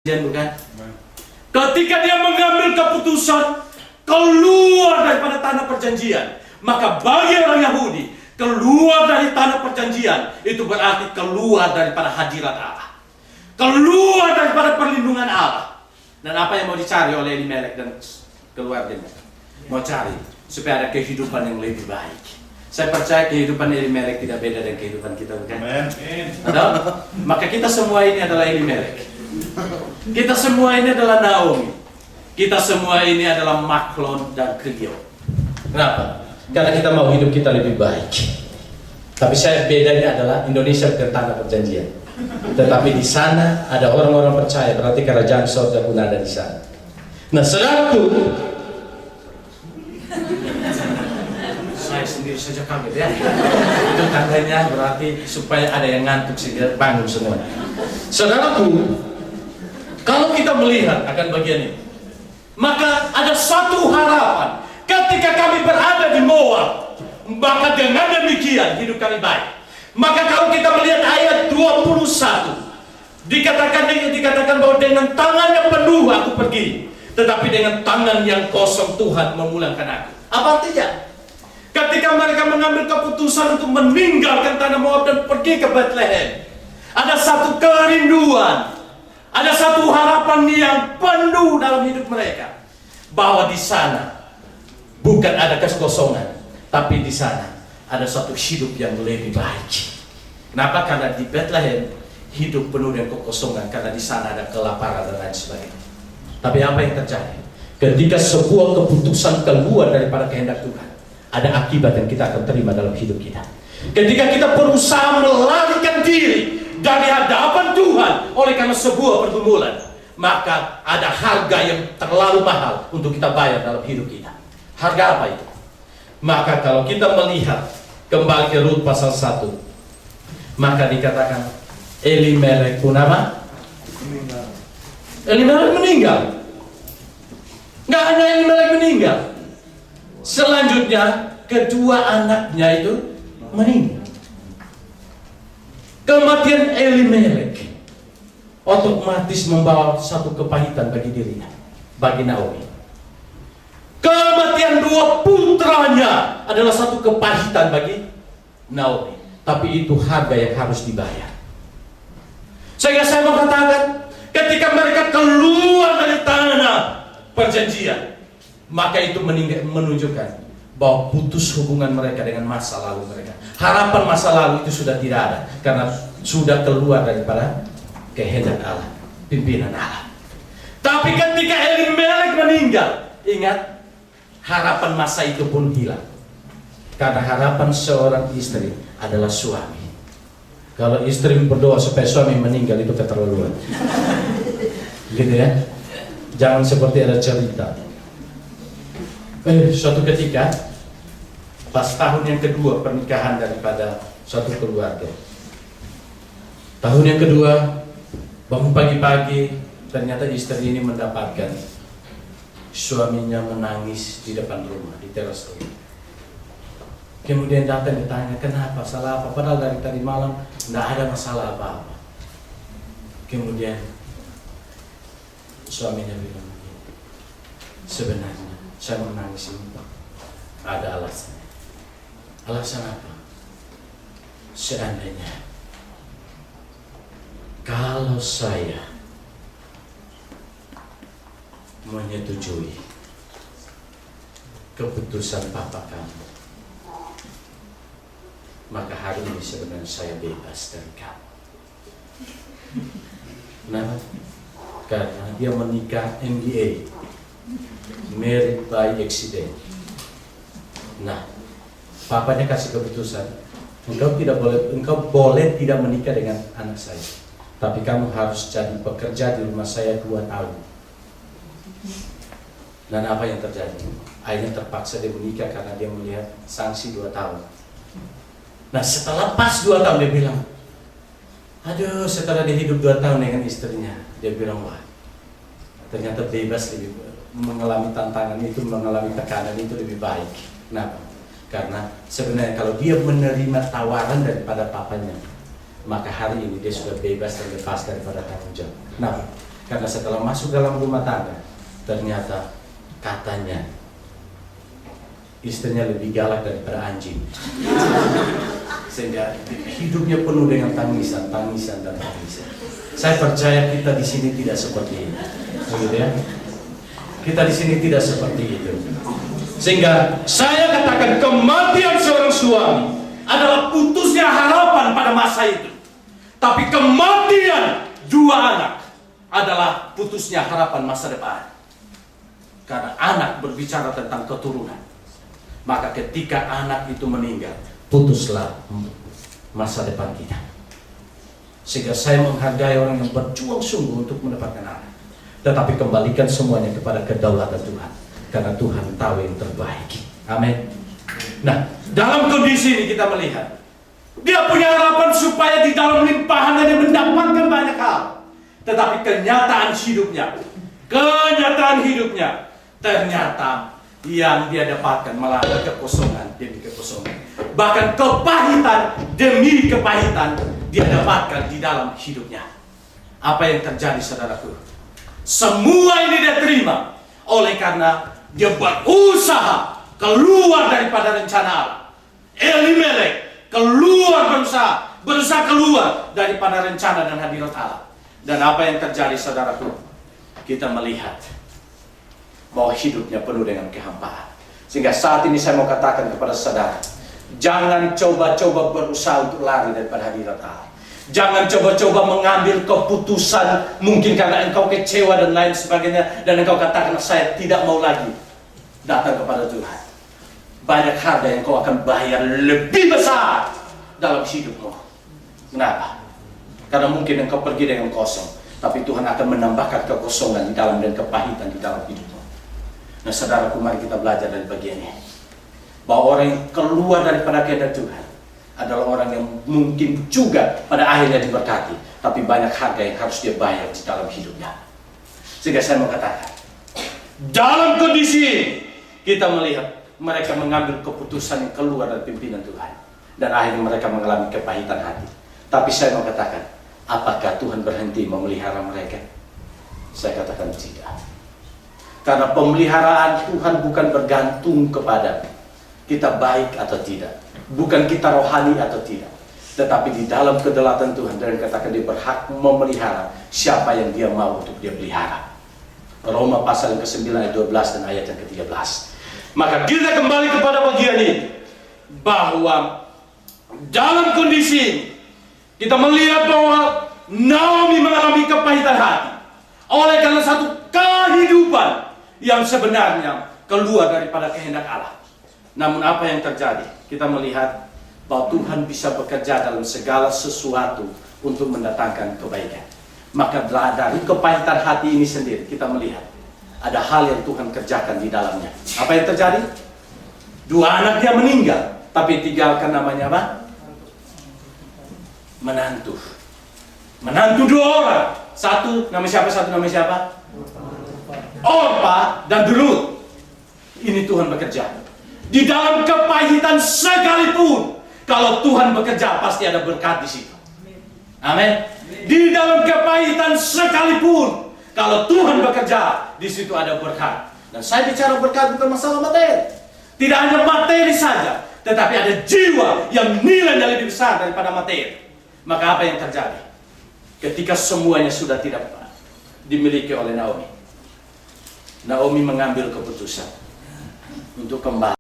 bukan? Ketika dia mengambil keputusan keluar daripada tanah perjanjian, maka bagi orang Yahudi keluar dari tanah perjanjian itu berarti keluar daripada hadirat Allah, keluar daripada perlindungan Allah. Dan apa yang mau dicari oleh Elimelek dan keluarganya? Mau cari supaya ada kehidupan yang lebih baik. Saya percaya kehidupan Elimelek tidak beda dengan kehidupan kita, bukan? Maka kita semua ini adalah Elimelek. Kita semua ini adalah Naomi. Kita semua ini adalah Maklon dan Klio. Kenapa? Karena kita mau hidup kita lebih baik. Tapi saya bedanya adalah Indonesia bukan tanah perjanjian. Tetapi di sana ada orang-orang percaya, berarti kerajaan surga pun ada di sana. Nah, saudaraku, saya sendiri saja kaget ya. Itu tandanya berarti supaya ada yang ngantuk sehingga bangun semua. Saudaraku, kalau kita melihat akan bagian ini, maka ada satu harapan. Ketika kami berada di Moab, maka dengan demikian hidup kami baik. Maka kalau kita melihat ayat 21, dikatakan bahwa dengan tangannya penuh aku pergi, tetapi dengan tangan yang kosong Tuhan memulangkan aku. Apa artinya? Ketika mereka mengambil keputusan untuk meninggalkan tanah Moab dan pergi ke Bethlehem, ada satu kerinduan, ada satu harapan yang penuh dalam hidup mereka, bahwa di sana bukan ada kekosongan, tapi di sana ada satu hidup yang lebih baik. Kenapa? Karena di Bethlehem hidup penuh dengan kekosongan, karena di sana ada kelaparan dan lain sebagainya. Tapi apa yang terjadi? Ketika sebuah keputusan keluar daripada kehendak Tuhan, ada akibat yang kita akan terima dalam hidup kita. Ketika kita berusaha melarikan diri dari hadapan Tuhan oleh karena sebuah pergumulan, maka ada harga yang terlalu mahal untuk kita bayar dalam hidup kita. Harga apa itu? Maka kalau kita melihat kembali ke Rut pasal 1, maka dikatakan Elimelek pun apa? Elimelek meninggal. Nggak hanya Elimelek meninggal, selanjutnya kedua anaknya itu meninggal. Kematian Elimelek otomatis membawa satu kepahitan bagi dirinya, bagi Naomi. Kematian dua putranya adalah satu kepahitan bagi Naomi. Tapi itu harga yang harus dibayar. Sehingga saya mau katakan, ketika mereka keluar dari tanah perjanjian, maka itu menunjukkan bahwa putus hubungan mereka dengan masa lalu mereka. Harapan masa lalu itu sudah tidak ada, karena sudah keluar daripada kehendak Allah, pimpinan Allah. Tapi ketika Elimelek meninggal, ingat, harapan masa itu pun hilang. Karena harapan seorang istri adalah suami. Kalau istri berdoa supaya suami meninggal, itu keterlaluan. Gitu ya. Jangan seperti ada cerita. Suatu ketika, pas tahun yang kedua pernikahan daripada suatu keluarga, tahun yang kedua, bangun pagi-pagi, ternyata istri ini mendapatkan suaminya menangis di depan rumah, di teras rumah. Kemudian datang ditanya, kenapa, salah apa? Padahal dari tadi malam tidak ada masalah apa-apa. Kemudian suaminya bilang, sebenarnya saya menangis ini ada alasan. Alasan apa? Seandainya kalau saya menyetujui keputusan papa kamu, maka hari ini sebenarnya saya bebas dari kamu. Kenapa? Karena dia menikah MBA, married by accident. Nah, papanya kasih keputusan, engkau boleh tidak menikah dengan anak saya, tapi kamu harus jadi pekerja di rumah saya 2 tahun. Dan apa yang terjadi? Akhirnya terpaksa dia menikah karena dia melihat sanksi 2 tahun. Nah, setelah pas 2 tahun dia bilang, aduh, setelah dia hidup 2 tahun dengan istrinya, dia bilang, wah, ternyata bebas lebih, mengalami tantangan itu, mengalami tekanan itu lebih baik. Kenapa? Karena sebenarnya kalau dia menerima tawaran daripada papanya, maka hari ini dia sudah bebas dan lepas daripada tanggung jawab. Kenapa? Karena setelah masuk dalam rumah tangga, ternyata katanya istrinya lebih galak daripada anjing. Sehingga hidupnya penuh dengan tangisan, tangisan, dan tangisan. Saya percaya kita di sini tidak seperti itu. Begitu ya? Kita di sini tidak seperti itu. Sehingga saya katakan kematian seorang suami adalah putusnya harapan pada masa itu. Tapi kematian dua anak adalah putusnya harapan masa depan. Karena anak berbicara tentang keturunan. Maka ketika anak itu meninggal, putuslah masa depan kita. Sehingga saya menghargai orang yang berjuang sungguh untuk mendapatkan anak. Tetapi kembalikan semuanya kepada kedaulatan Tuhan. Karena Tuhan tahu yang terbaik. Amin. Nah, dalam kondisi ini kita melihat dia punya harapan supaya di dalam limpahannya dia mendapatkan banyak hal. Tetapi kenyataan hidupnya ternyata yang dia dapatkan malah kekosongan demi kekosongan. Bahkan kepahitan demi kepahitan dia dapatkan di dalam hidupnya. Apa yang terjadi, saudaraku? Semua ini dia terima oleh karena dia berusaha keluar daripada rencana Allah. Elimelek berusaha keluar daripada rencana dan hadirat Allah. Dan apa yang terjadi, saudaraku? Kita melihat bahwa hidupnya penuh dengan kehampaan. Sehingga saat ini saya mau katakan kepada saudara, jangan coba-coba berusaha untuk lari daripada hadirat Allah. Jangan coba-coba mengambil keputusan mungkin karena engkau kecewa dan lain sebagainya, dan engkau katakan saya tidak mau lagi datang kepada Tuhan. Banyak harga yang engkau akan bayar lebih besar dalam hidupmu. Kenapa? Karena mungkin engkau pergi dengan kosong, tapi Tuhan akan menambahkan kekosongan di dalam dan kepahitan di dalam hidupmu. Nah, saudaraku, mari kita belajar dari bagian ini. Bahwa orang yang keluar daripada kehendak Tuhan adalah orang yang mungkin juga pada akhirnya diberkati, tapi banyak harga yang harus dia bayar di dalam hidupnya. Sehingga saya mau katakan, dalam kondisi ini, kita melihat mereka mengambil keputusan yang keluar dari pimpinan Tuhan. Dan akhirnya mereka mengalami kepahitan hati. Tapi saya mau katakan, apakah Tuhan berhenti memelihara mereka? Saya katakan tidak. Karena pemeliharaan Tuhan bukan bergantung kepada kita baik atau tidak, bukan kita rohani atau tidak, tetapi di dalam kedaulatan Tuhan. Dan katakan dia berhak memelihara siapa yang dia mau untuk dia pelihara. Roma pasal yang ke-9 ayat 12 dan ayat yang ke-13. Maka kita kembali kepada bagian ini, bahwa dalam kondisi ini kita melihat bahwa Naomi mengalami kepahitan hati oleh karena satu kehidupan yang sebenarnya keluar daripada kehendak Allah. Namun apa yang terjadi? Kita melihat bahwa Tuhan bisa bekerja dalam segala sesuatu untuk mendatangkan kebaikan. Maka dari kepahitan hati ini sendiri kita melihat ada hal yang Tuhan kerjakan di dalamnya. Apa yang terjadi? Dua anaknya meninggal, tapi tinggalkan namanya apa? Menantu. Menantu dua orang. Satu nama siapa? Orpa dan Ruth. Ini Tuhan bekerja. Di dalam kepahitan sekalipun, kalau Tuhan bekerja pasti ada berkat di situ. Amin. Di dalam kepahitan sekalipun, kalau Tuhan bekerja, di situ ada berkat. Dan saya bicara berkat bukan masalah materi. Tidak hanya materi saja, tetapi ada jiwa yang nilainya lebih besar daripada materi. Maka apa yang terjadi? Ketika semuanya sudah tidak dimiliki oleh Naomi, Naomi mengambil keputusan untuk kembali.